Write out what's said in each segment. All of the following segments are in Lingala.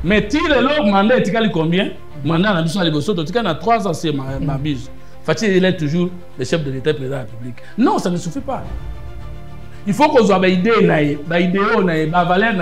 Mais tire leur mandat est combien? Mandat à la Liboso, en tout cas, 3 ans, c'est ma bise. Fatih, il est toujours le chef de l'État, président de la République. Non, ça ne suffit pas. Il faut qu'on soit des idées, des idéaux, des valeurs,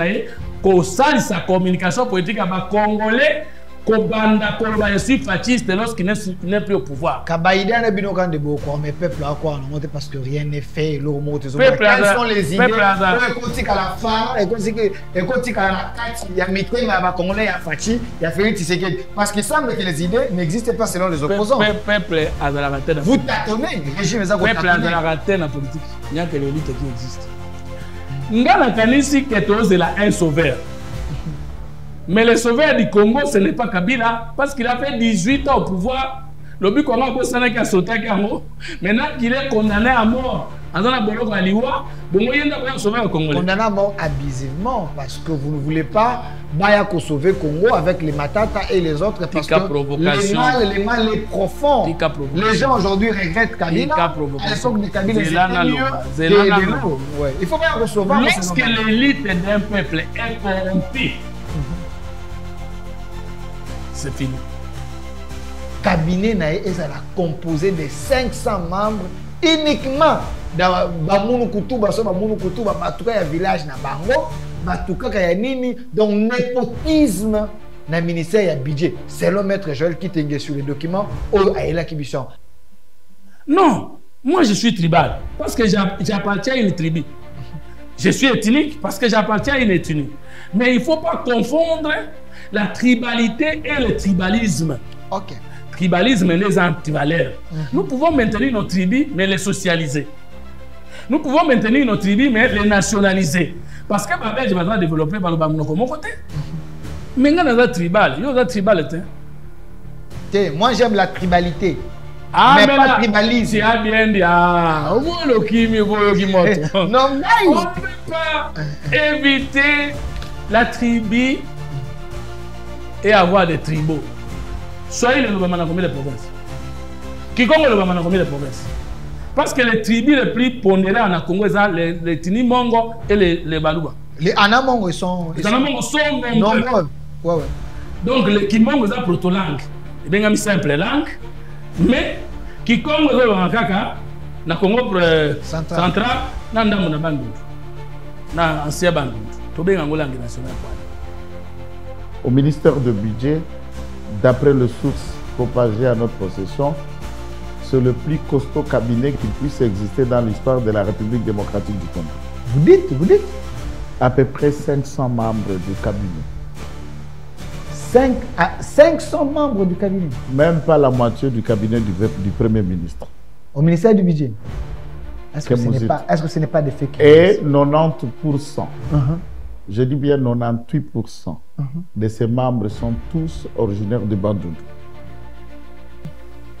qu'on sache sa communication politique avec les Congolais, qu'on banda, qu'on va suivre Fatih lorsqu'il n'est plus au pouvoir. Kabaïda n'a pas de beaucoup, mais peuple a quoi? Parce que rien n'est fait. Quelles sont les idées? Écoutez à la fin, écoutez à la carte, il y a Mitré, il y a Congolais, il y a Fatih, il y a Félix Tshisekedi. Parce qu'il semble que les idées n'existent pas selon les opposants. Peuple a la ratée. Vous tâtonnez, le régime est à peuple a la ratée dans la politique. Il n'y a que l'élite qui existe. Ngana Kanisi qui est un sauveur. Mais le sauveur du Congo, ce n'est pas Kabila, parce qu'il a fait 18 ans au pouvoir. Le but qu'on a sauté à maintenant qu'il est condamné à mort. Condamné à mort abusivement, parce que vous ne voulez pas Bayako sauver Congo avec les Matata et les autres, parce que les mal est profond. Les gens aujourd'hui regrettent Kabila. À l'époque de Kabila, c'était mieux. Il faut bien recevoir. Lorsque l'élite d'un peuple est corrompue, c'est fini. Cabinet est composé de 500 membres uniquement dans Bamounou Koutou, village na Bango, donc népotisme dans le ministère du budget. C'est le maître Joël qui t'engage sur les documents. Non, moi je suis tribal parce que j'appartiens à une tribu. Je suis ethnique parce que j'appartiens à une ethnie. Mais il ne faut pas confondre la tribalité et le tribalisme. Ok. Tribalisme et les antivaleurs. Nous pouvons maintenir nos tribus, mais les socialiser. Nous pouvons maintenir nos tribus, mais les nationaliser. Parce que je vais développer par le mon côté. Mais il y a des tribales. Il y a des tribales. Moi, j'aime la tribalité. Ah, mais pas tribalisme. Tu as bien dit. Ah, on ne peut pas éviter la tribu et avoir des tribaux. Soyez le gouvernement combien de provinces? Quiconque le gouvernement combien de provinces? Parce que les tribus les plus pondérées en Congo, les Tinimongo et les Baluba. Les Anamongo sont nombreux. Ouais. Donc les Kimongo sont proto-langue. C'est une simple langue. Mais quiconque est na Congo central, na ndamu na Bandundu. Na ancien Bandundu. Tout bien en langue nationale. Au ministère de Budget, d'après les sources propagées à notre possession, c'est le plus costaud cabinet qui puisse exister dans l'histoire de la République démocratique du Congo. Vous dites à peu près 500 membres du cabinet. 500 membres du cabinet? Même pas la moitié du cabinet du Premier ministre. Au ministère du Budget? Est-ce que ce n'est pas des faits? Et 90%. Je dis bien 98% de ces membres sont tous originaires de Bandundu.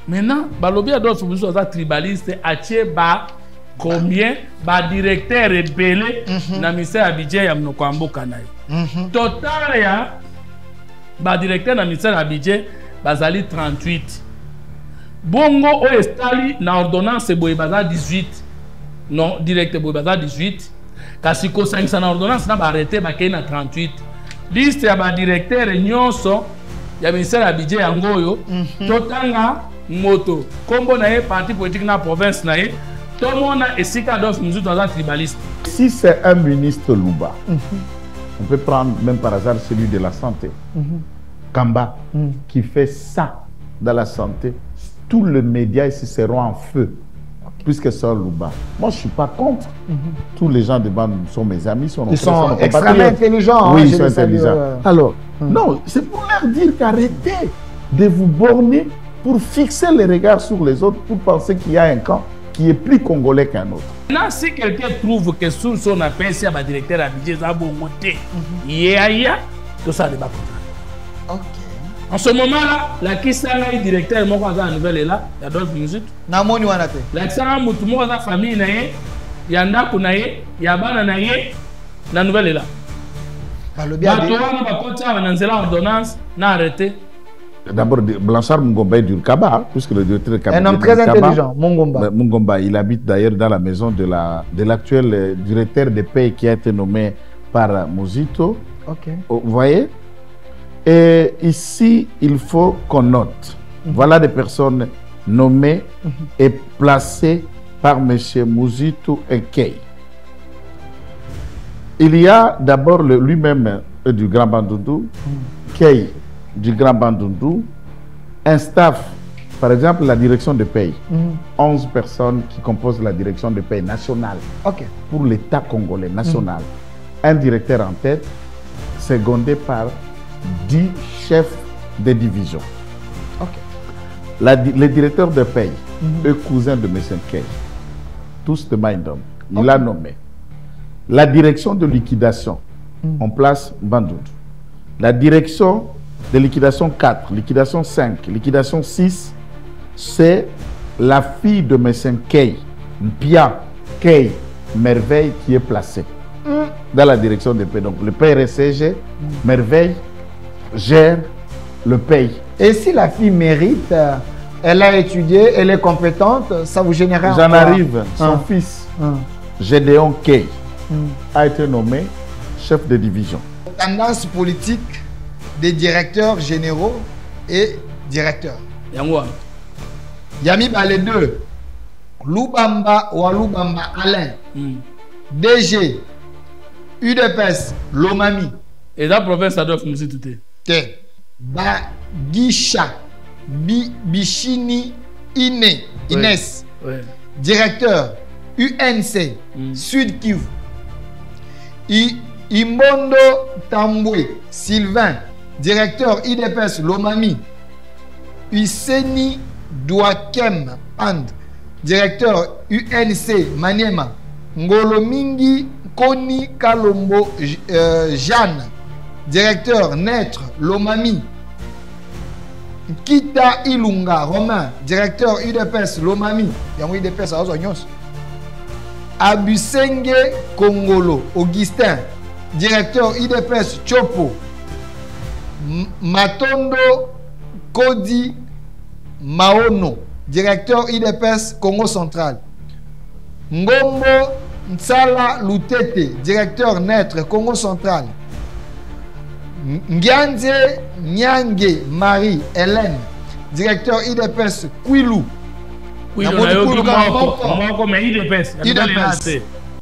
Maintenant, Balobi a d'autres solutions tribalistes, combien directeur rebelle dans le ministère Abidjan ya Mnokwambo Kanaï. Total ya directeur dans le ministère Abidjan bazali 38. Bongo o estali na ordonnance boye baza 18. Non, directeur boye baza 18. Kasiko 500 na ordonnance na arrêté ba na 38. Liste ya directeur nyonso ya ministère Abidjan yangoyo totanga moto kombo na ye parti politique na province na ye tout le monde a esika dof nous dans un tribaliste. Si c'est un ministre Louba, on peut prendre même par hasard celui de la santé, Kamba, qui fait ça dans la santé, tous les médias ici seront en feu, puisque c'est Louba. Moi, je ne suis pas contre. Tous les gens de bande sont mes amis, ils sont extrêmement intelligents. Oui, ils sont intelligents. Alors, non, c'est pour leur dire qu'arrêtez de vous borner pour fixer les regards sur les autres, pour penser qu'il y a un camp qui est plus congolais qu'un autre. Maintenant, si quelqu'un trouve que sous son appel, c'est un directeur Abidjan, tout ça débat. En ce moment-là, la Kisanga est directeur, moi, la nouvelle est là, il y a d'autres minutes. La Kisanga, moi, la famille, il y a Ndaku, il y a Bana, la nouvelle est là. D'abord, Blanchard Mungomba du Kaba, puisque le directeur de Kaba. Un homme très intelligent, Mungomba. Mungomba, il habite d'ailleurs dans la maison de l'actuel directeur de paix qui a été nommé par Mozito. Ok. Vous voyez? Et ici, il faut qu'on note. Voilà des personnes nommées et placées par M. Muzitu Nkei. Il y a d'abord lui-même du Grand Bandundu, Kei du Grand Bandundu, un staff, par exemple la direction de paye, 11 personnes qui composent la direction de paye nationale pour l'État congolais national. Un directeur en tête, secondé par 10 chefs de division. Les directeurs de paye, eux cousins de M. Kei, tous de Maïndom, il l'a nommé. La direction de liquidation, on place Bandundu. La direction de liquidation 4, liquidation 5, liquidation 6, c'est la fille de M. Kei, Mpia Kei Merveille, qui est placée dans la direction de paie. Donc le PRCG, Merveille, gère le paye. Et si la fille mérite, elle a étudié, elle est compétente, ça vous génère. J'en arrive, son fils, Gédéon Kei, a été nommé chef de division. Tendance politique des directeurs généraux et directeurs. Yami ba les deux. Lubamba ou Lubamba Alain, DG, UDPS, Lomami. Et la province ça doit faire tout. Bagisha, Bichini, Inès, directeur, UNC, Sud Kivu. Imondo Tambwe, Sylvain, directeur IDPS, Lomami. Useni Douakem, And, directeur UNC, Maniema. Ngolomingi Koni Kalombo, Jeanne, directeur Naître, Lomami. Kita Ilunga, Romain, directeur UDPS, Lomami. Il y a UDPS à Ozonyos. Abusenge Kongolo, Augustin, directeur UDPS, Chopo. Matondo Kodi Maono, directeur UDPS, Congo Central. Ngombo Nsala Lutete, directeur Naître, Congo Central. Ngianze Nyange Marie Hélène, directeur IDPS Kwilu.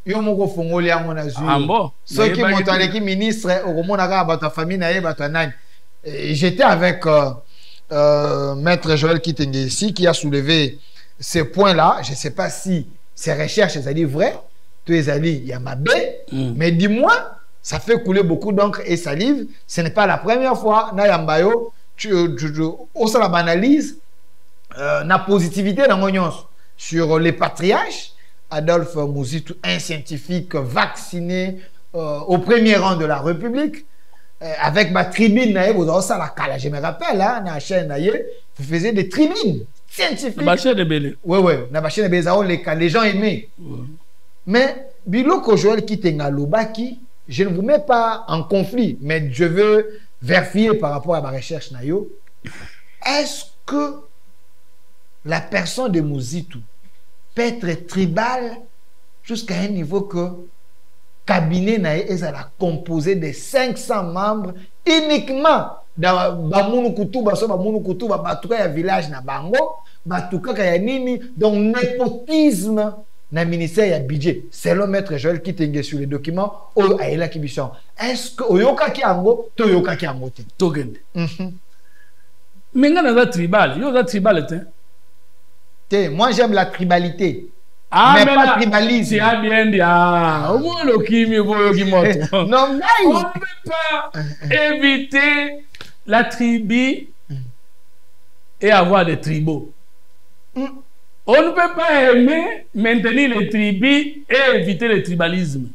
Yo moko fongoli yango na zui. Soki moto aleki ministre okomonaka bato famille na ye bato nani. J'étais avec maître Joël Kitenge ici qui a soulevé ces points-là. Je ne sais pas si ces recherches sont vraies. Tous les alliés, il y a ma baie. Mais dis-moi, ça fait couler beaucoup d'encre et salive. Ce n'est pas la première fois. Nayambayo, on se la banalise. La positivité sur les patriarches. Adolphe Muzitu, un scientifique vacciné au premier rang de la République. Avec ma tribune, je me rappelle, hein, dans la chaîne, vous faisiez des tribunes scientifiques. La chaîne de Bélé. Oui, dans la chaîne de Bélé, les gens aimaient. Mais, Biloko Joël Kitenga Lobaki, je ne vous mets pas en conflit, mais je veux vérifier par rapport à ma recherche. Est-ce que la personne de Muzitu peut être tribale jusqu'à un niveau que cabinet est composé de 500 membres uniquement dans Bamunu Kutuba, village na Bango, Batuka Kayanini, donc népotisme dans le ministère ya budget. C'est le maître Joël qui tengue sur les documents. Est-ce que Oyoka Kiango, Toyoka Kiango Togende. Mais il y a tribal. Il y a tribal. Moi j'aime la tribalité. Mais pas là, tribalisme. Tu as bien dit, au moins le kimi, on ne peut pas éviter la tribu et avoir des tribaux. On ne peut pas aimer maintenir les tribus et éviter le tribalisme.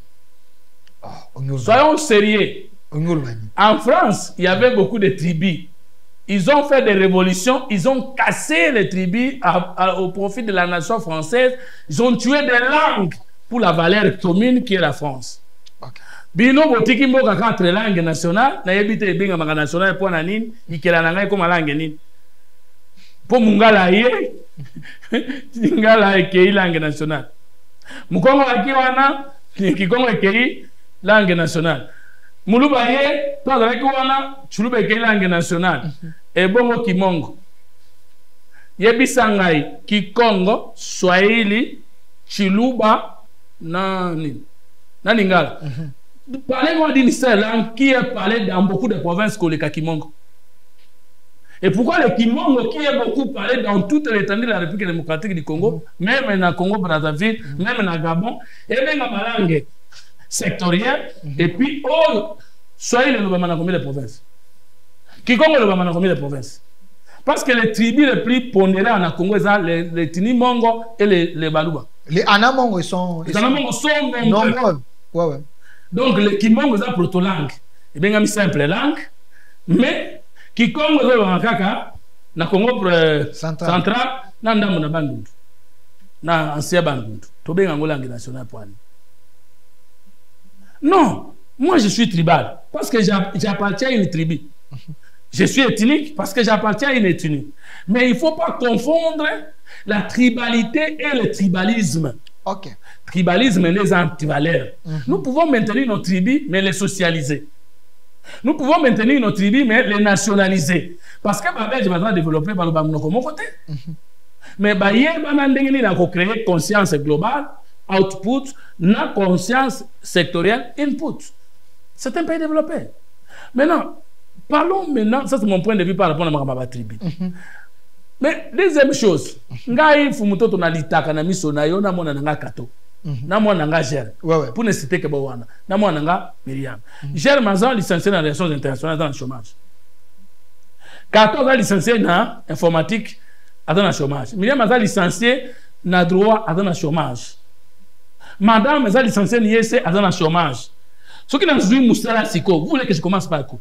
Soyons sérieux. En France, il y avait beaucoup de tribus. Ils ont fait des révolutions, ils ont cassé les tribus au profit de la nation française. Ils ont tué des langues pour la valeur commune qui est la France. Bino botiki mboka 4 langues nationales, na yebite ebinga manga national pour nanin, ikela nanga comme langue nini. Pour mungala ye, ngala ekei langue nationale. Mukongo akiwana, kikongo ekei langue nationale. Muluba ye, toi avec wana, chuluba ke langue nationale. Et bongo kimongo. Yebisangai, Kikongo, Swahili, Chiluba, Naningala. Parlez-moi d'une seule langue qui est parlée dans beaucoup de provinces comme le Kimongo. Et pourquoi le Kimongo qui est beaucoup parlé dans toute l'étendue de la République démocratique du Congo, même dans Congo Brazzaville, même dans Gabon, et même dans la langue sectorielle, et puis, oh, Swahili le Bamana combien de provinces? Kikongo le Bamana combien de provinces? Parce que les tribus les plus pondérées en Congo, les Tinimongo et les Baluba. Les Anamongo sont nombreux. Ouais. Donc, les Kimongo sont proto-langue. Et bien, une simple langue, mais Kikongo est na Congo central, na Ndambo na Bandundu, na ancien Bandundu. To bien en langue nationale pour aller. Non, moi je suis tribal parce que j'appartiens à une tribu. Je suis ethnique parce que j'appartiens à une ethnie. Mais il ne faut pas confondre la tribalité et le tribalisme. Ok. Tribalisme et les antivaleurs. Nous pouvons maintenir nos tribus, mais les socialiser. Nous pouvons maintenir nos tribus, mais les nationaliser. Parce que je vais développer par le mon côté. Mais il faut créer conscience globale, output, na conscience sectorielle, input. C'est un pays développé. Maintenant, parlons maintenant, ça c'est mon point de vue par rapport à ma tribu. Mais deuxième chose, ngai fumutoto na litaka na miso na yo na mona nga kato. Na mona nga gère. Pour ne citer que Bawana. Na mona nga Myriam. Gère Mazan licencié dans les relations internationales dans le chômage. Kato a licencié dans informatique dans le chômage. Myriam Mazan licencié dans droit dans le chômage. Madame Mazan licencié dans le chômage. Ce qui n'a pas Moussala Siko, vous voulez que je commence par quoi?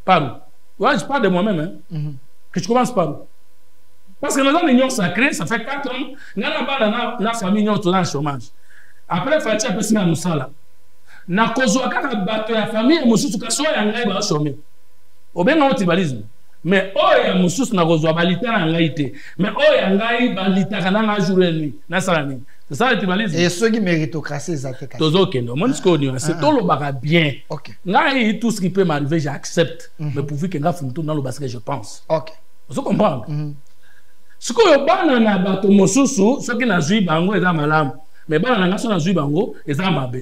Par où? Ouais, je parle de moi-même. Que je commence par où? Parce que dans l'union sacrée, ça fait 4 ans, nous avons la famille dans le chômage. Après, il faut que nous Moussala. Nous avons la famille, nous avons chômé. Au bien, nous avons tribalisme. Mais nous avons chômé. Mais nous avons chômé. C'est ça le tribalisme. Et ceux qui méritocratie, c'est c'est tout le bien. Ok. Tout ce qui peut m'arriver, j'accepte. Mais pourvu que nous dans le basket, je pense. Ok. Vous comprenez? Ce que vous avez na bato mosusu, ce qui n'a joué bango est malam. Mais bana na na joué bango est mabe.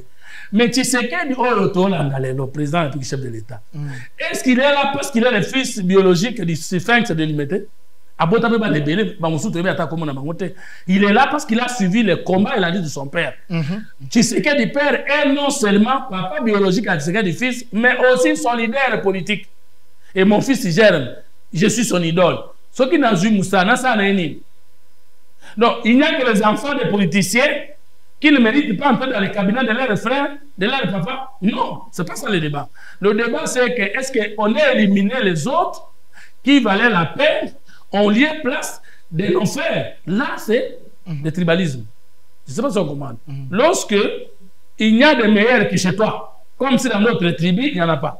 Mais Tshisekedi le président et le chef de l'État. Est-ce qu'il est là parce qu'il est le fils biologique du Sphinx de l'Imité? Il est là parce qu'il a suivi les combats et la lutte de son père. Tshisekedi père est non seulement papa biologique à Tshisekedi fils, mais aussi son leader politique. Et mon fils Jérôme, je suis son idole. Ce qui n'a pas Moussa, ça n'a rien. Donc, il n'y a que les enfants des politiciens qui ne méritent pas entrer dans les cabinets de leurs frères, de leurs papas. Non, ce n'est pas ça le débat. Le débat, c'est que est-ce qu'on a éliminé les autres qui valaient la peine, on lié place de nos frères. Là, c'est le tribalisme. Je ne sais pas si on comprend. Lorsque il y a des meilleurs que chez toi, comme si dans notre tribu, il n'y en a pas.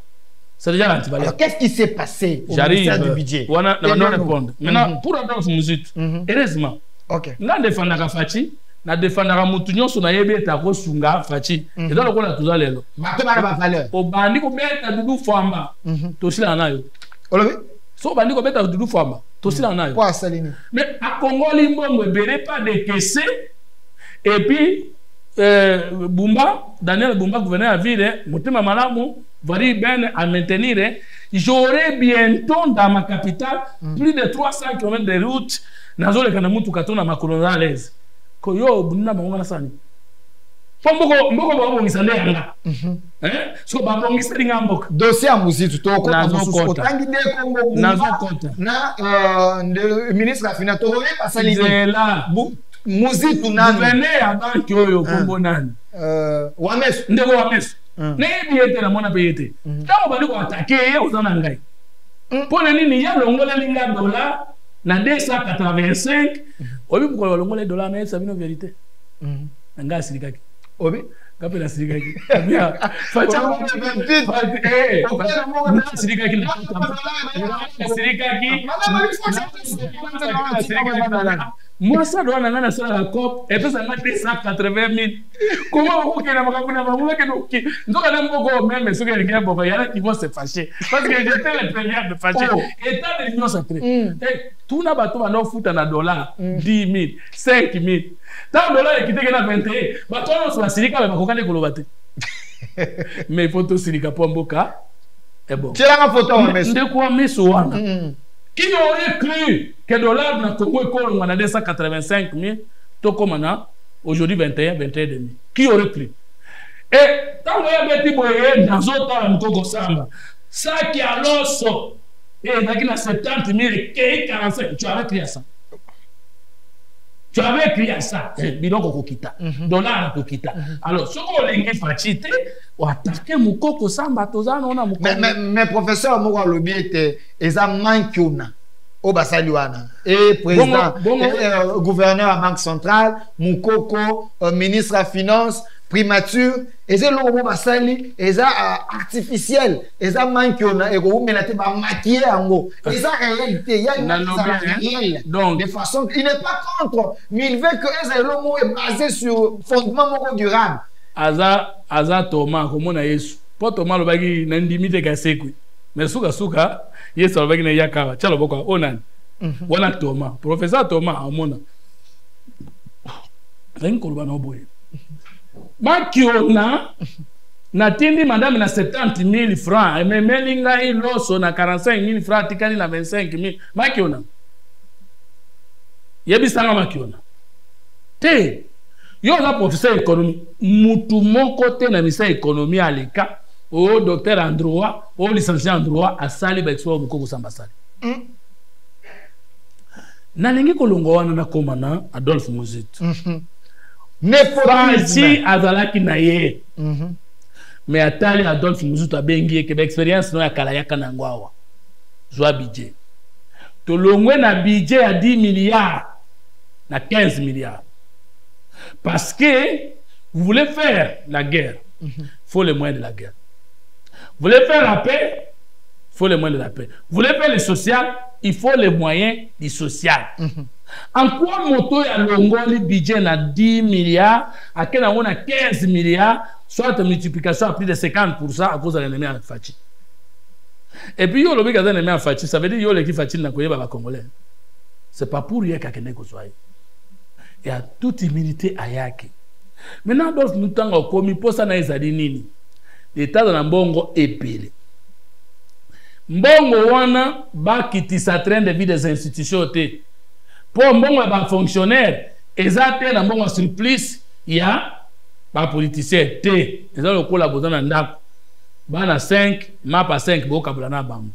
C'est déjà l'antivaleur. Alors, qu'est-ce qui s'est passé au ministère du budget? On va répondre. Maintenant, pour Adolphe Musitu, heureusement, on défend la Fachi, on défend la Moutounion, on a yébé ta Rosunga, Fachi. Et dans le cas de tout à l'heure, au bandi, on met ta doudou famba, aussi la nayo. So bandi, on met ta doudou famba, aussi la nayo. Mais à Congo, Limbo, ne verrait pas de caisser. Et puis, Bumba, Daniel Bumba, gouverneur à ville, Moutima Malamu, Vari Ben à maintenir. J'aurai bientôt dans ma capitale plus de 300 km de route. Nazo le Kanamutu Katona Makolona à l'aise. Koyo, Bunda Mangana Sani. Mboko Misane Yanga. So Babongi Sringambok. Dossier à Mouzitu, Toko, Nazo Kota. Nazo Kota. Le ministre a fini à Toré, Passalini. C'est là. Mouzitu Nan. Venez avant Kyoyo, Kombo Nan. Wames. Ndeko Wames. N'ayez été la monnaie payée. Quand on va nous attaquer, aux Anangai. Pour le nini, il y a le $100 na 285. Obi pour le $1 mais ça vient en vérité. Nga sirikaki. Obi kapela sirikaki. Bien. Facha sirikaki. Sirikaki. Moi, ça doit aller dans la COP, et puis ça m'a fait 180 000. Comment vous pouvez nous même ceux qui vont se fâcher. Parce que j'étais le premier de fâcher. État de l'Union sacrée. Tout n'a pas tout à foutre en dollars. 10 000, 5 000. Tant de dollars qui étaient 21. Bah, toi, on se va silica, mais on va pas mais il faut tout silica pour Mboka. Et bon. C'est la photo, mais de quoi, mais Souana. Qui aurait cru que dollar dans Congo on a 285 000, tout comme on a aujourd'hui 21, 21 demi. Qui aurait cru? Et tant qu'on a été dans un temps Congo Samba, ça qui a l'os, et il y a 70 000 et 45, tu avais crié ça. Tu avais crié ça. Bidon Kokokita. Dollar Kokita. Alors, ce qu'on a fait, on a attaqué Moukoko Samba, mais professeur Moura Lobi était Mankiona au Bassaliwana et président, gouverneur à Banque centrale, Moukoko, ministre à finance, primature, et c'est le Bassali, et ça artificiel, et ça Mankiona, et vous mettez ma maquillé en haut. Et ça réalité, il y a une réelle. Donc, de façon, il n'est pas contre, mais il veut que le mot est basé sur fondement durable. Aza Thomas comme na Yesu po Thomas lo bagi na ndimite ka sekwi mais suka Yesu lo bagi na yaka chalo boko onan wana Thomas professeur Thomas amona ren ko ba no boye makiona na tindi madame na 70 000 francs et melinga iloso na 45 000 francs tikani na 25 000 makiona yebisanga makiona te. Yo la professeur économie, mutu mon côté na ministère économie à l'écart, au docteur en droit, au licencié en droit à Sali Bexo Mukoko Sambasali. Na lingi kolongo wana na komana Adolphe Muzitu. Nepotisme azalaki na ye. Mais atali Adolphe Muzitu abengi ke expérience no ya kala yaka na ngwawa. Zwa budget. To longwe na budget à 10 milliards na 15 milliards. Parce que vous voulez faire la guerre, il faut les moyens de la guerre. Vous voulez faire la paix, il faut les moyens de la paix. Vous voulez faire le social, il faut les moyens du social. En quoi moto ya longoli budget na 10 milliards, à quel on a 15 milliards, soit une multiplication à plus de 50% à cause de l'ennemi à Fachi. Et puis, yo le big l'ennemi à Fachi, ça veut dire yo le qui Fachi n'a pas congolais. C'est pas pour rien qu'il y a soit. Il y a toute humilité à Yaki. Maintenant, dans nous temps comme pour ça na ezali nini. L'état de la mbongo épelé. Mbongo wana ba kitisa train de vie des institutions te. Pour mbongo ba fonctionnaire, ezate na mbongo surplus, il y a ba politicien te. Ezalo ko la bozana ndako. Ba na 5, ma pa 5 bo kabula na bango.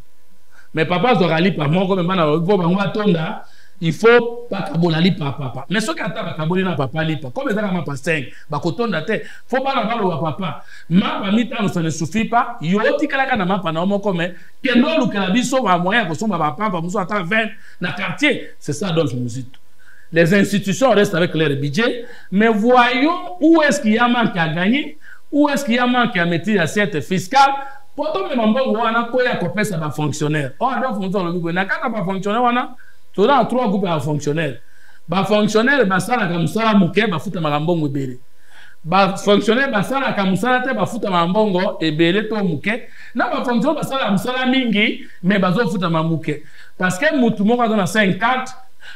Mais papa zorali pa moko me bana bo bango batonda. Il faut pas kabonali papa. Mais ce qui attend kabonali na papa lipa. Comme ça ma pas 5, ba kotonda te. Faut pas la balo papa. Ma pa mitano ça ne suffit pas. Yoti kala na ma pa na moko mais kendo lukala biso ba moyen ko somba ba papa muso attend 20 na quartier. C'est ça Adolphe Muzitu. Les institutions restent avec leur budget, mais voyons où est-ce qu'il y a manque à gagner, où est-ce qu'il y a manque à mettre l'assiette fiscale. Pourtant même mbongo wana ko ya ko pesa ba fonctionnaire. Oh Adolphe Muzitu lo bigo na kaka ba fonctionnaire wana. Tout dans 3 groupes de fonctionnaires. Ba fonctionnaire ba sala ka musala muke ba futa makambongo ebele. Ba fonctionnaire ba sala ka musala te ba futa makambongo ebele to muke. Na ba fonctionnaire ba sala musala mingi mais ba zo futa mamuke. Parce que mutu moko na 50,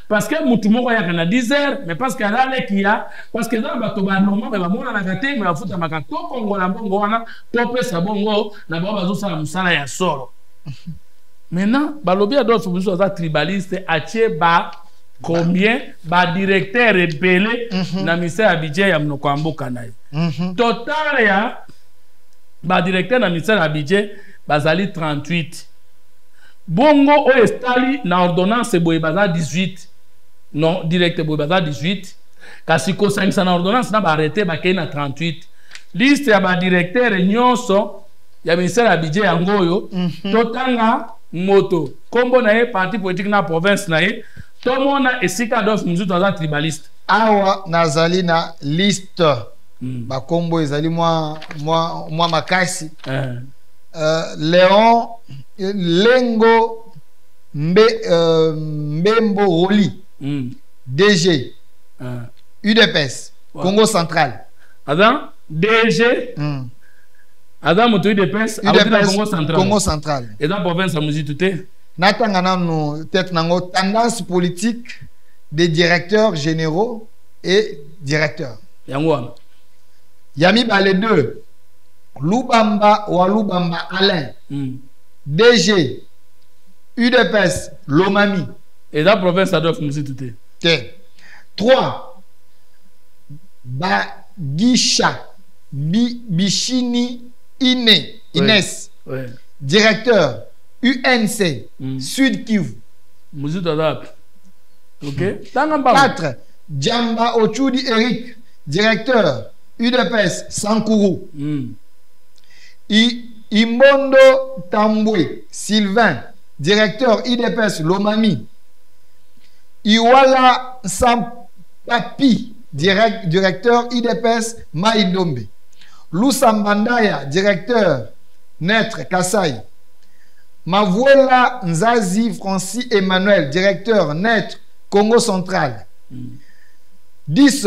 parce que mutu moko ya kana 10 heures, mais parce que là les kia, parce que dans ba to ba normal ba mona na kate mais ba futa makato kongo na bongo wana to pesa bongo na ba zo sala musala ya soro. Maintenant, balobi Adolphe Muzitu za tribaliste atie ba combien ba directeur rebelle na ministère ya budget ya mnoko amboka na ye. Total ya ba directeur na ministère ya budget bazali 38. Bongo o estali na ordonnance boye baza 18. Non, directeur boye baza 18. Kasi ko 500 na ordonnance na ba arrêter ba kei na 38. Liste ya ba directeur nyonso ya ministère ya budget ya ngoyo totanga moto kombo na ye parti politique na province na ye to mona esika Adolphe Muzitu aza tribaliste awa nazali na liste ba kombo ezali mwa makasi Léon Lengo Mbembo Roli DG, UDPS, Congo central. Adam, DG, Adam, moto UDPS, Congo central. Et dans la province, ça me dit tout est. Natangana, peut-être, tendance politique des directeurs généraux et directeurs. Yangwa. Yami Balé 2. Lubamba ou Lubamba Alain. DG. UDPS. Lomami. Et dans la province, ça doit me tout est. 3. Bagisha. Bichini Inès. Ouais. Directeur. UNC. Sud Kivu. Mouzou Tadap. Ok. 4. Djamba Ochudi Eric, directeur UDPS Sankourou. Imondo Tambwe Sylvain, directeur UDPS Lomami. Iwala Sampapi, directeur UDPS Maïdombe. Lusambandaya, directeur Netre Kassai. Mavouela Nzazi Francis Emmanuel, directeur Netre Congo central. 10.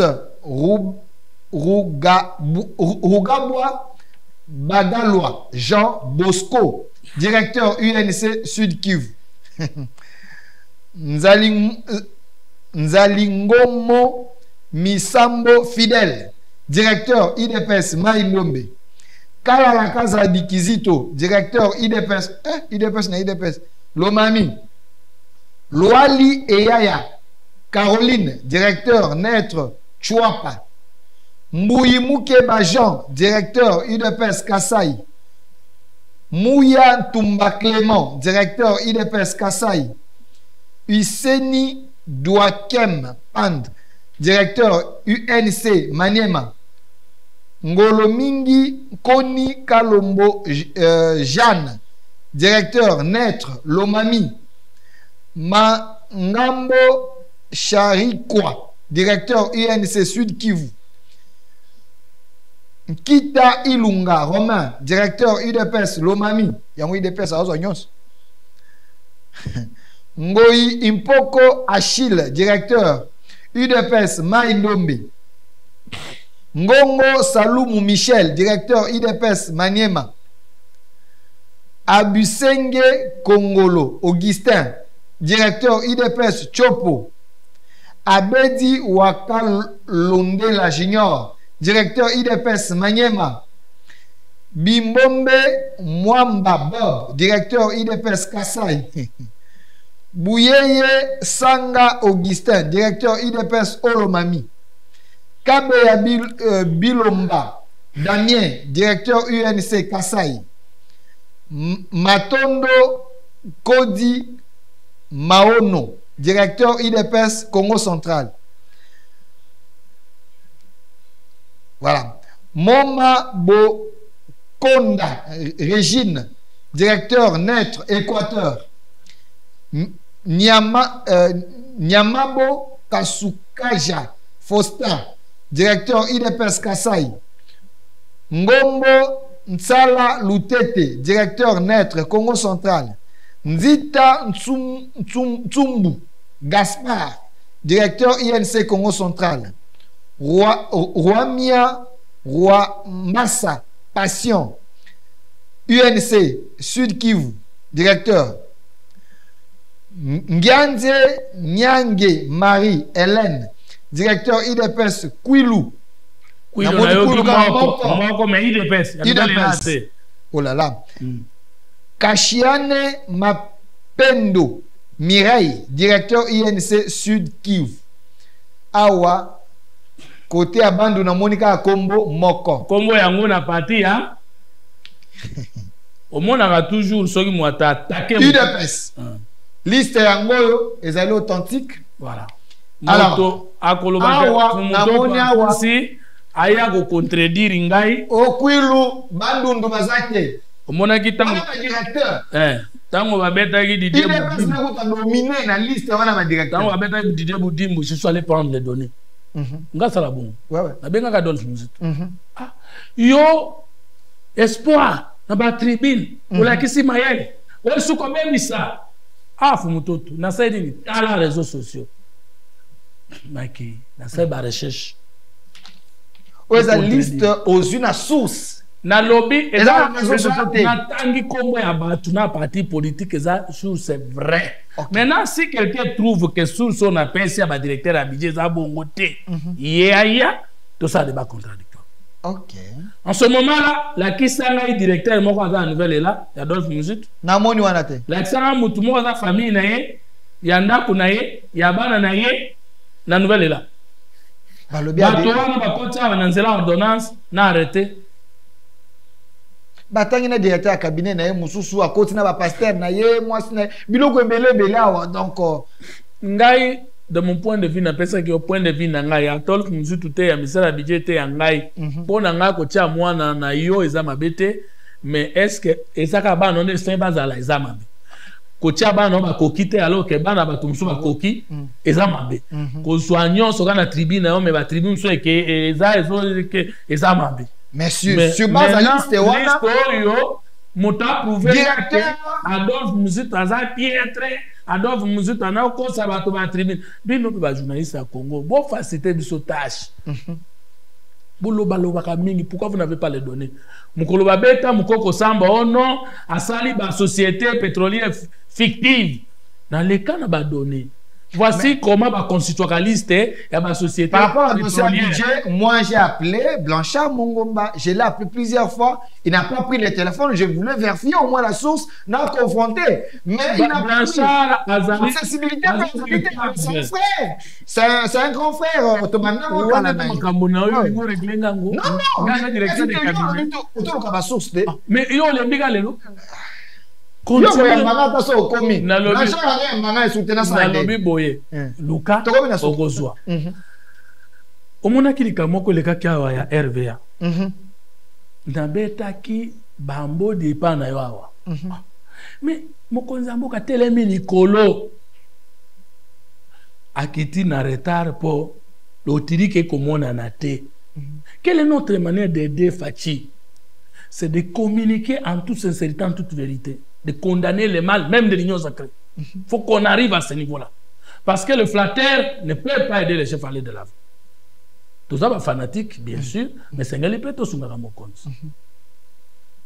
Rugabwa Bagalwa Jean Bosco, directeur UNC Sud Kivu. Nzalingomo Misambo Fidel, directeur IDPS Maïnombe. Kalala Kaza Dikizito, directeur IDPS. IDPS na IDPS. Lomami. Loali Eyaya Caroline, directeur Netre Chouapa. Mouyimuke Bajan, directeur UDPS Kassai. Mouya Tumba Clément, directeur UDPS Kassai. Useni Douakem Pand, directeur UNC Maniema. Ngolomingi Koni Kalombo Jeanne, directeur Netre Lomami. Ngambo Charikwa, directeur UNC Sud Kivu. Kita Ilunga Romain, directeur UDPS Lomami. Yango UDPS a Ozonyos. Ngoi Impoko Achille, directeur UDPS Maïnombe. Ngongo Saloumou Michel, directeur UDPS Maniema. Abusenge Kongolo Augustin, directeur UDPS Chopo. Abedi Wakalondela Junior, directeur UDPS Maniema. Bimbombe Mwamba Bob, directeur UDPS Kassai. Bouyeye Sanga Augustin, directeur UDPS Olomami. Kabeya Bilomba Damien, directeur UNC Kassai. Matondo Kodi Maono, directeur IDPS Congo central. Voilà. Moma Bokonda Régine, directeur Netre Équateur. Nyamabo Kasukaja Faustin, directeur IDPS Kassai. Ngombo Ntsala Lutete, directeur Netre Congo central. Nzita Ntsumbu Gaspard, directeur INC Congo central. Roi Massa Passion, UNC Sud Kivu, directeur. Ngianze Nyange Marie Hélène, directeur IDPS Kwilu. Mais IDPS. Oh là là. Kashiane Mapendo Mireille, directeur INC Sud Kivu. Awa côté abandu na Monica Kombo Moko. Kombo yango na parti hein. Au monde a toujours soki mwata attaquer UDPS. Liste yango ezali authentique. Voilà. Alors akoloba si aya ko contredire ngai okwilu bandundu bazate. Omona kitango directeur. Tango babetaki Didier Boudimbo. Il est nominé dans la liste wana ba directeur. Tango babetaki Didier Boudimbo, je suis allé prendre les données. Nga sala bon. Ouais ouais. Na benga ka Adolphe Muzitu. Ah, yo espoir na ba tribune. Ola kisi mayele. Ola suko bemisa. Ah fumutoto na saidi ni tala réseaux sociaux. maki na sai ba recherche oyo eza liste ozwi na source na lobby Eza na tangi kombo ya bato na parti politique eza source c'est vrai. Maintenant si quelqu'un trouve que source on a pensé à ba directeur à budget eza bongo te ya tout ça débat contradictoire. OK. En ce moment là la kisanga directeur moko aza nouvelle là ya Adolphe Muzito na moni wana te la kisanga mutu moko aza famille na ye ya ndako na ye ya bana na ye na nouvelle là balobi bato wana bakoti awa na nzela ordonnance na arrêté batangi na directeur ya cabinet na ye mususu akoti na bapasteur na ye mwasi na ye biloko ebele awa donc ngai de mon point de vue na pesa ki au point de vue na ngai Adolphe Muzito te ya misala budget te ya ngai po na ngai kotia mwana na yo eza mabete mais est-ce que ezaka bana on est bazala eza mabe kotia bana bakoki te alors que bana bato musu bakoki eza mabe ko soignant so kana tribune yo mais ba tribune so ke eza mabe mais sur base à liste wana yo mota prouver directeur Adolphe Muzito aza piètre Adolphe Muzito na ko sa bato ba tribune bino ba journaliste à Congo bo faciliter biso tâche boloba mingi pourquoi vous n'avez pas les données mukolo babeta mukoko samba ono asali ba société pétrolière fictive dans les cas na ba données voici comment ba constitutionnaliste et ba société par rapport à dossier budget moi j'ai appelé Blanchard Mongomba je l'ai appelé plusieurs fois il n'a pas pris le téléphone je voulais vérifier au moins la source n'a confronté mais il n'a pas pris accessibilité c'est un grand frère automatiquement mais yo le biga lelo nalobi boye luka okozwa omonaki likambo moko elekaki awa ya RVA nabetaki bambodi epa na yo awa mais mokonzi ya mboka telemi likolo akiti na retard mpo lotiriki ekomonana te. Quelle est notre manière d'aider Fachi? C'est de communiquer en toute sincérité, en toute vérité, de condamner le mal, même de l'union sacrée. Il faut qu'on arrive à ce niveau-là. Parce que le flatteur ne peut pas aider les chefs à aller de l'avant. Tout ça va fanatique, bien sûr, mais c'est un peu tout ce qu'on a compte.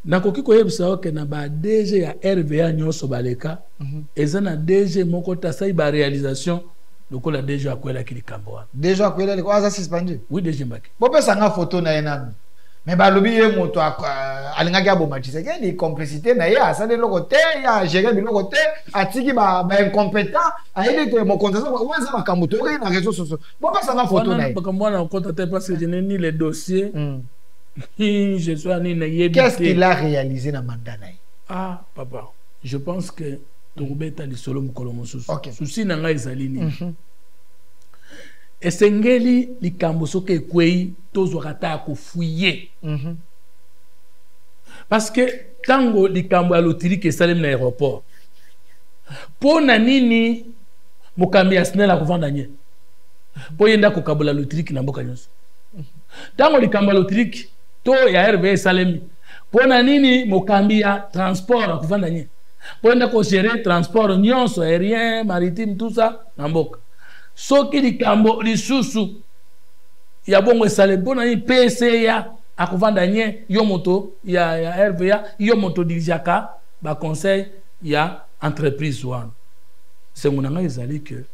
Nakoki koyebisa ke na ba DG ya RVA nyonso baleka eza na DG moko tasai ba réalisation lokola DG akwela kilikambo wana. DG akwela liko aza suspendu. Oui, DG Mbaki. Bope sanga photo na yenanu. Mais balobi ye moto alingaki aboma Tshisekedi ni complicité na ye asale loko te ya gérer biloko te atiki ba incompétent aide te mo contestation wanza makambo to na réseaux sociaux. Bope sanga photo na ye. Makambo na contacter parce que je n'ai ni les dossiers. Je suis allé na qu'est-ce qu'il a réalisé dans mandat na ye? Ah papa, je pense que Toubeta li solo mukolo mosusu. Okay. Susi na ngai ezalini. Esengeli likambo soke ekwei tozwaka ta kofuye. Parce que tango likambo ya lotiri ke salem na aéroport. Pona nini mokambi ya SNEL akovanda nye? Po yenda kokabola lotiri ki na mboka nyonso. Tango likambo ya lotiri to ya RVA salem. Pona nini mokambi ya transport akovanda nye? Pour nous gérer transport nyonso aérien maritime tout ça na mboka soki likambo lisusu ya bongo esale mpona ni PCA akovanda nye yo moto ya RVA yo moto dirijaka ba conseil ya entreprise wana senguna nga ezali ke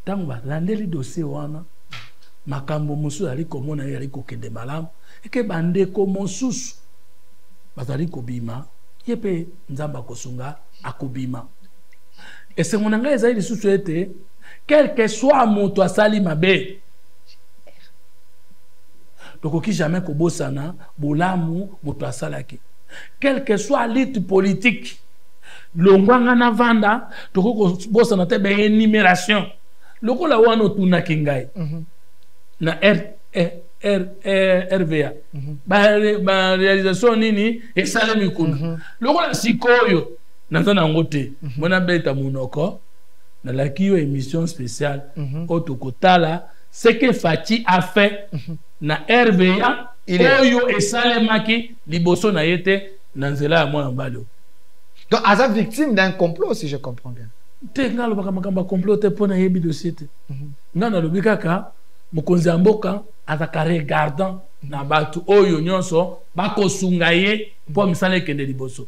tango balandeli dossier wana makambo mosusu ali komona ye ali kokende malamu eke bandeko mosusu bazali kobima yepe nzamba kosunga akobima esengona nga ezali lisusu ete quel que soit moto asali mabe tokoki jamais kobosana bolamu moto asalaki quel que soit lutte politique longwanga na vanda tokoko bosana te be énumération lokola wana otunaki ngai na RVA ba réalisation nini esalemi kuna lokola sikoyo nazana ngote mona beta munoko na la kiyo émission spéciale otokotala ce que Fachi a fait na RVA oyo esalemaki liboso na yete na nzela ya mwana mbalo. Donc asa victime d'un complot si je comprends bien. Te ngalo baka makamba complot te pona yebi dossier te nga na lobi kaka mokonzi ya mboka azaka regardant na batu oyo nyonso bakosunga ye mpo misala ekende liboso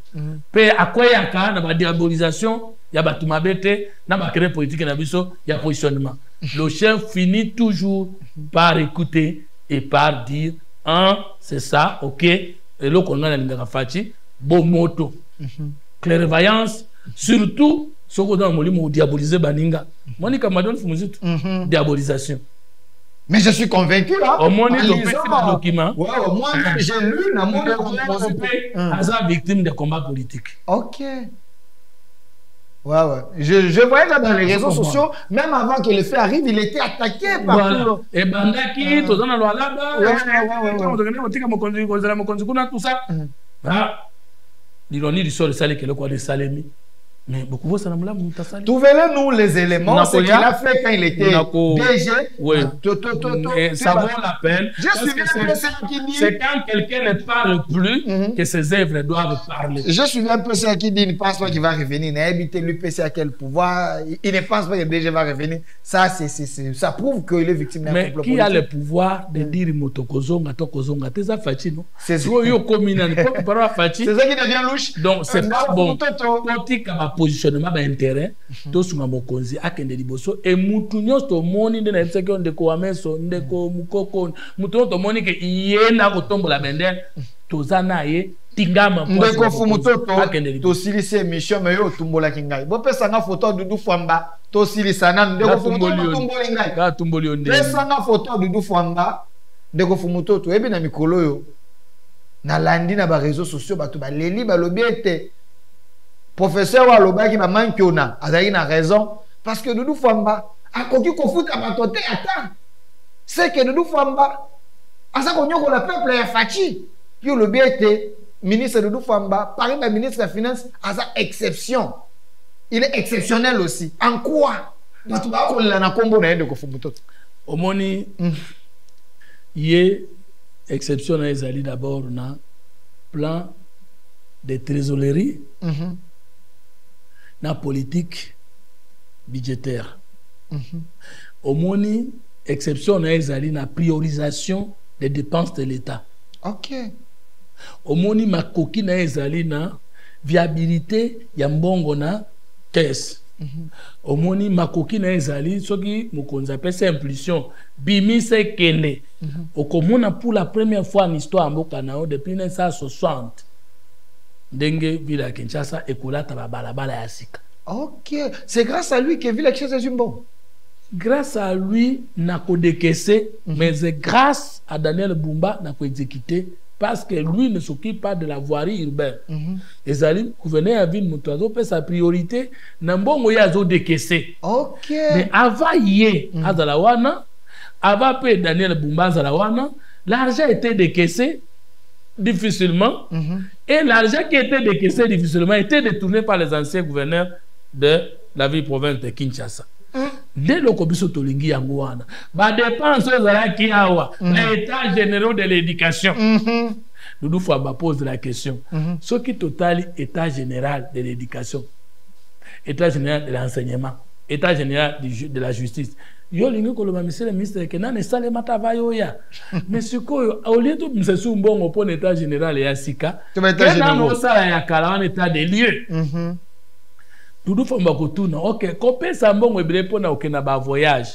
pe akweyaka na badiabolisation ya batu mabe te na bakere politique na biso ya positionnement. Le chef finit toujours par écouter et par dire c'est ça, ok, et là qu'on a la fachi bon moto clairvoyance surtout ce qu'on a molimo diaboliser baninga Monica Madon fumuzitu diabolisation. Mais je suis convaincu là. Au moins il document. Ouais, au moins j'ai lu na mon as victime de combat politique. OK. Ouais. Je voyais là dans les réseaux sociaux, même avant que le fait arrive, il était attaqué par voilà. Et Bandaki, tout ça dans la laba. Tout ça. L'ironie du sort de Salé, que le quoi de Salémi. Mais beaucoup de ça. Trouvez-le nous les éléments, ce qu'il a fait quand il était DG. Oui. Ça vaut la peine. C'est quand quelqu'un ne parle plus que ses œuvres doivent parler. Je suis un peu ceux qui dit qu'il ne pense pas qu'il va revenir. Il n'a habité l'UPC à quel pouvoir. Il ne pense pas que le DG va revenir. Ça, ça prouve qu'il est victime d'un complot politique. Mais qui a le pouvoir de dire Motokozonga, Tokozonga, t'es affachi, non? C'est ça. C'est ça qui devient louche. Donc, c'est pas bon. Positionnement d'intérêt, tout ce que mokonzi akende liboso et mutunyo to moni de na tseke ndeko ameso ndeko mukoko mutunyo to moni ke yena ko tombola bendel tozana ye tingama ndeko fumutoto to silisi émission mais yo tumbola kingai bo pesa nga photo Dudu Fwamba to silisa na ndeko fumutoto tumboli ngai ka tumboli onde pesa nga photo Dudu Fwamba ndeko fumutoto ebi na mikolo yo na landi na ba réseaux sociaux bato ba leli ba lobiete. Professeur Walobaki m'a manqué a raison parce que Doudou Fwamba a koki kofuta batote ata c'est que Doudou Fwamba asa konyoko la peuple ya fachi puis le bien était ministre Doudou Fwamba par exemple ministre de la finance asa exception il est exceptionnel aussi en quoi batu ba ko la na kombo na yende ko fumuto omoni yé exception na ezali d'abord na plan de trésorerie na politique budgétaire. Omoni exception na ezali na priorisation des dépenses de l'État. OK. Omoni makoki na ezali na viabilité ya mbongo na caisse. Omoni makoki na ezali soki mokonza pesa impulsion bimi se kende. Okomona pour la première fois en histoire mboka nao depuis 1960. Ndenge ville à Kinshasa ekolata ba balabala ya sika. OK, c'est grâce à lui que ville à Kinshasa est bon. Grâce à lui n'a ko décaissé mais c'est grâce à Daniel Bumba n'a ko exécuté parce que lui ne s'occupe pas de la voirie urbaine. Les alliés gouverneur à ville Moutazo fait sa priorité na mbongo ya zo décaissé. OK. Mais avant yé azalawana avant pe Daniel Bumba azalawana l'argent était décaissé difficilement et l'argent qui était décaissé difficilement était détourné par les anciens gouverneurs de la ville-province de Kinshasa. Dès le Kobiso Tolingi Yangouana, ba dépenses qui awa, l'état général de l'éducation. Doudou Fwamba pose la question. Ce qui total état général de l'éducation, état général de l'enseignement, état général de la justice. Yo lingi koloma monsieur le ministre que na sale matava yo ya mais sikoyo au lieu de msesu mbongo pour l'état général ya sika na no sala ya kala en état de lieu Doudou Fwamba kotuna OK kopesa mbongo ebele pona okena ba voyage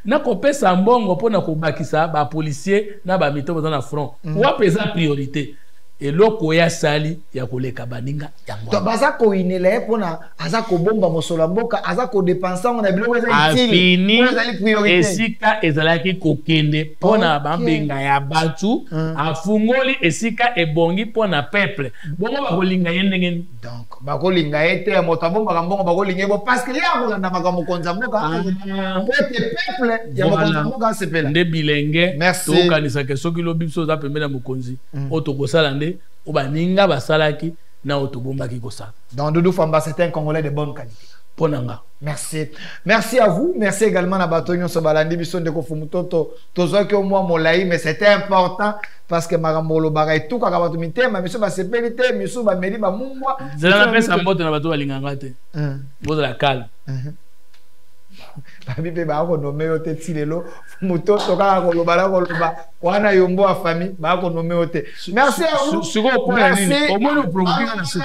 na kopesa mbongo pona kobakisa ba policier na ba mito na front wa pesa priorité et loko ya sali ya koleka baninga yango to baza ko inele pona aza ko bomba mosolo mboka aza ko dépenser on a biloko za utile priorité esika ezalaki kokende pona bambenga ya batu afungoli esika ebongi pona peuple bongo bakolinga yendenge donc bakolinga ete moto bomba mbongo bakolinga bo parce que ya ko na makambo konza mboka peuple ya mokonza mboka sepela nde bilenge to kanisa ke soki lobipso za pembena mokonzi otokosala nde obaninga basalaki na otobombaki kosala. Donc Doudou Fwamba, c'est un Congolais de bonne qualité. Ponanga. Merci. Merci à vous. Merci également à Batonio Sobalandi Bisson de Kofumutoto. Tozo que moi molai, mais c'était important parce que Marambolo Baray tout quand on m'a mais monsieur va se péniter, monsieur va me dire bah moi. Je l'ai fait ça mbote na bato balinganga te. Bozo la calme. babi pe ba ko nommé ote tilelo mutoto kaka koloba la koloba wana yombo a famille ba ko nommé ote. Merci à vous. Merci. Au moins le provoquer na so.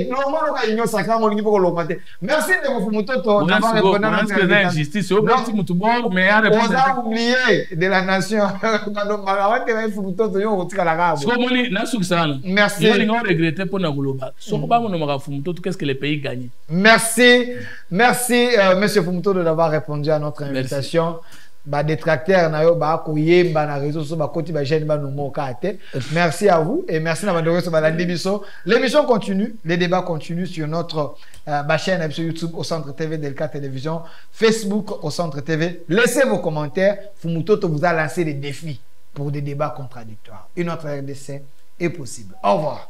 Non mo ka inyo saka mo ngi poko lokate. Merci de vous mutoto d'avoir répondu à notre injustice. Au moins mutu bon mais a répondu. On a oublié de la nation. Quand on m'a dit que mutoto yo otika la gabo. So moni na suksana. Merci. Yo lingo regretter pour na koloba. So ko ba mo no maka mutoto qu'est-ce que le pays gagne. Merci. Merci monsieur Fumutoto d'avoir répondu à notre invitation. Ba détracteur na yo ba ko yemba na réseau so ba koti ba jeune ba no mokate. Merci à vous et merci na bandoro so ba la biso. L'émission continue, les débats continuent sur notre chaîne YouTube au Centre TV Delka Télévision, Facebook au Centre TV. Laissez vos commentaires. Fumutoto vous a lancé des défis pour des débats contradictoires. Une autre RDC est possible. Au revoir.